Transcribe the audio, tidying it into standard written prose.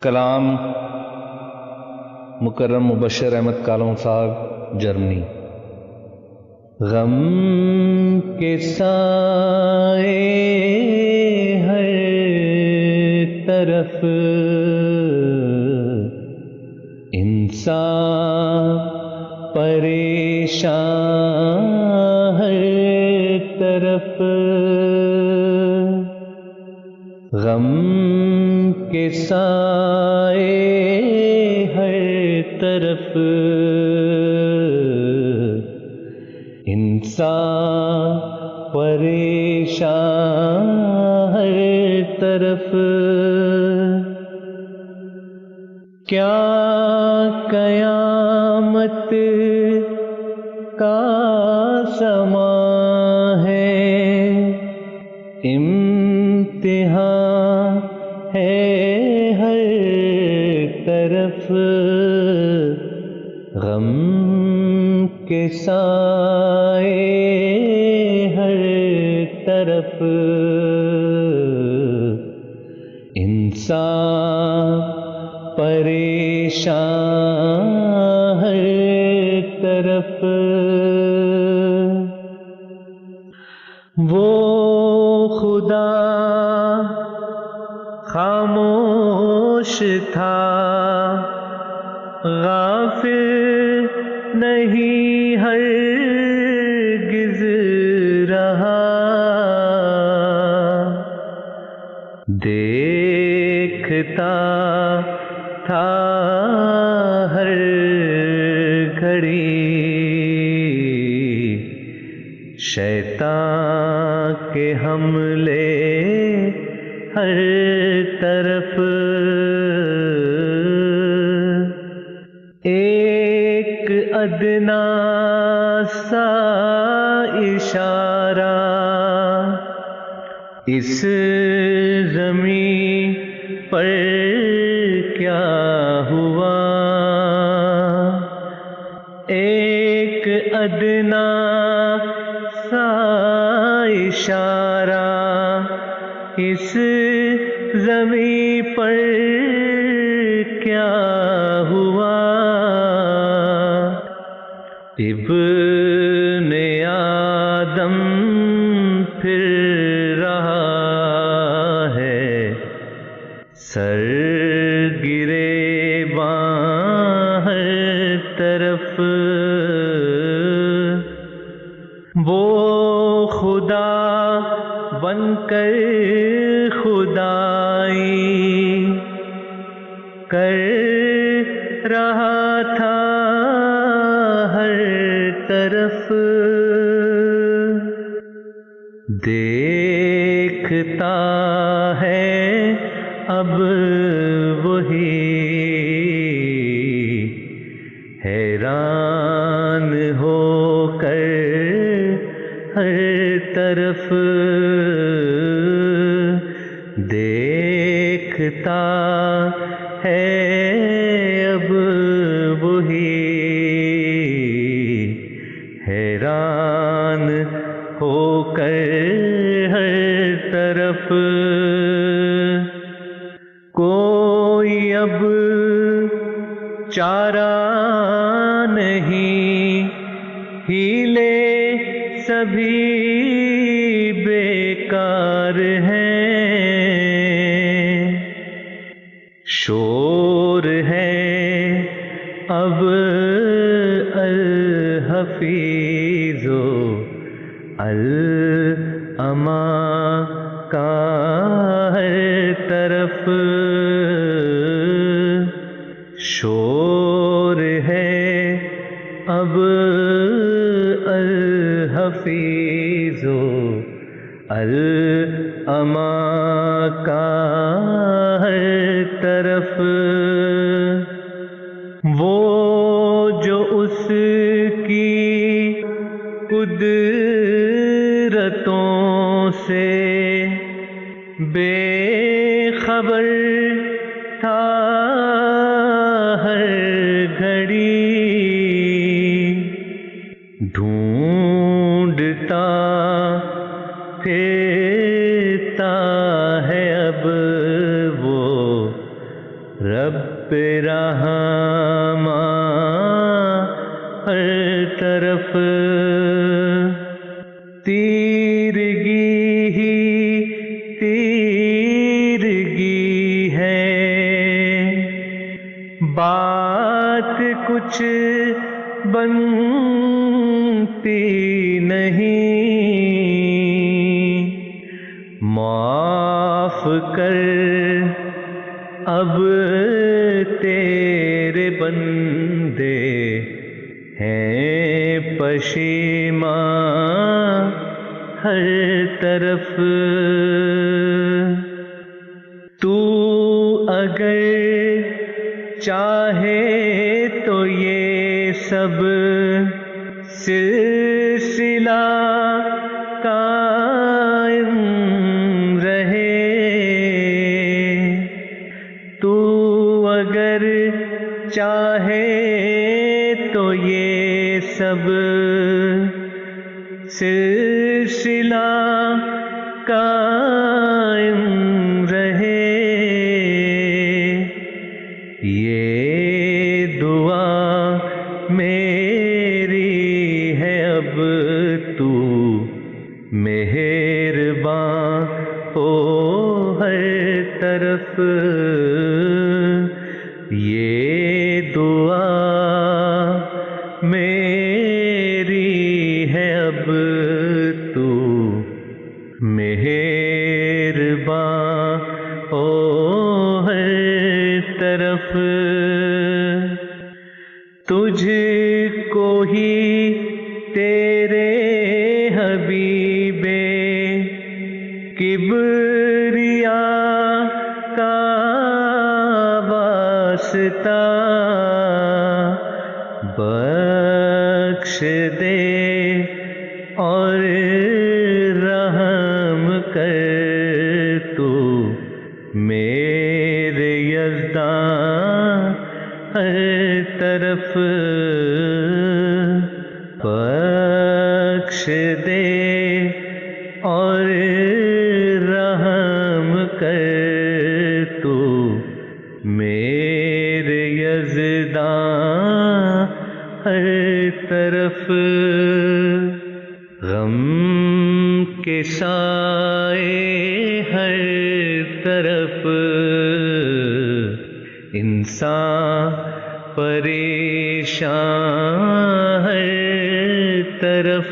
کلام مکرم مبشر احمد کالوں صاحب جرمنی۔ غم کے سائے ہر طرف انسان پریشان ہر طرف، غم کے سائے ہر طرف انسان پریشان ہر طرف۔ کیا قیامت کا سما ہے، امتحان ہے ہر طرف، غم کے سائے ہر طرف انسان پریشان ہر طرف۔ وہ خدا خاموش تھا، غافل نہیں ہرگز رہا، دیکھتا تھا ہر گھڑی شیطان کے حملے ہر طرف۔ ایک ادنا سا اشارہ اس زمین پر کیا ہوا، ایک ادنا سا اشارہ اس زمین پر کیا ہوا، ابن آدم پھر رہا ہے، سر گرے باں ہر طرف۔ وہ خدا بن کر خدائی کر رہا تھا ہر طرف، دیکھتا ہے اب وہی، حیران ہو کر ہر طرف، دیکھتا ہے اب وہی، حیران ہو کر ہر طرف۔ کوئی اب چارہ نہیں، ہیلے سبھی بیکار ہیں، شور ہے اب الحفیظ و الامان کا ہر طرف، شور ہے اب الحفیظ و الامان کا ہر طرف۔ وہ جو اس کی قدرتوں سے بے خبر تھا ہر گھڑی، ڈھونڈتا پھرتا ہے اب وہ رب رحماں ہر طرف تیرگی ہی تیرگی ہے، بات کچھ بنتی نہیں، معاف کر اب تیرے بندے ہیں پشیماں ہر طرف۔ تو اگر چاہے تو یہ سب سلسلہ قائم رہے، تو اگر چاہے تو یہ سب سلسلہ قائم رہے۔ یہ دعا میری ہے اب تو مہرباں ہو ہر طرف، یہ دعا میری ہے اب تو مہرباں ہو ہر طرف۔ تجھ کو ہی تیرے حبیب کبریاء کا واسطہ، بخش دے اور رحم کر تو میرے یزداں ہر طرف، بخش دے اور رحم کر تو میرے یزداں ہر طرف۔ غم کے سائے ہر طرف، انسان پریشان ہر طرف،